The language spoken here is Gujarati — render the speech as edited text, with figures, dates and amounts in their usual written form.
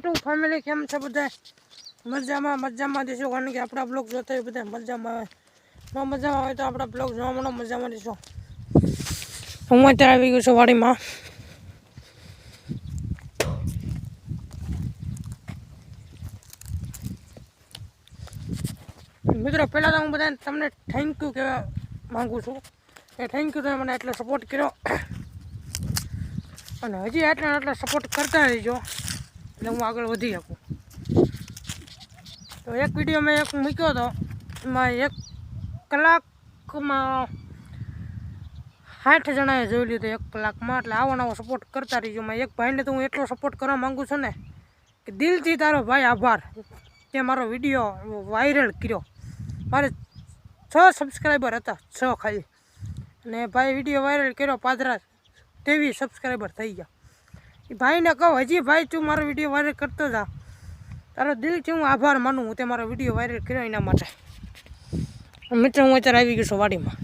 ટુ ફેમિલી કેમ છે બધા? મજામાં દેશો, કારણ કે આપણા બ્લોગ જોતા હોય બધા મજામાં આવે. ન મજામાં આવે તો આપણા બ્લોગ જોવામાં મજામાં દેશો. હું અત્યારે આવી ગયો છું વાડીમાં. મિત્રો પહેલાં તો હું બધાને તમને થેન્ક યુ કહેવા માગું છું કે થેન્ક યુ તમે મને એટલો સપોર્ટ કર્યો અને હજી એટલા સપોર્ટ કરતા રહીજો એટલે હું આગળ વધી શકું. તો એક વિડીયો મેં મૂક્યો હતો, એમાં 1 કલાકમાં 60 જણાએ જોઈ લીધું 1 કલાકમાં. એટલે આવો નવો સપોર્ટ કરતા રહીજો. મેં એક ભાઈને તો હું એટલો સપોર્ટ કરવા માગું છું ને કે દિલથી તારો ભાઈ આભાર, તે મારો વિડીયો વાયરલ કર્યો. મારે 6 સબસ્ક્રાઈબર હતા, 6 ખાલી, અને ભાઈ વિડીયો વાયરલ કર્યો, પાદરા 23 સબસ્ક્રાઈબર થઈ ગયા. એ ભાઈને કહું, હજી ભાઈ તું મારો વિડીયો વાયરલ કરતો જા, તારો દિલથી હું આભાર માનું, હું તે મારો વિડીયો વાયરલ કર્યો એના માટે. મિત્રો હું અત્યારે આવી ગયો છું વાડીમાં.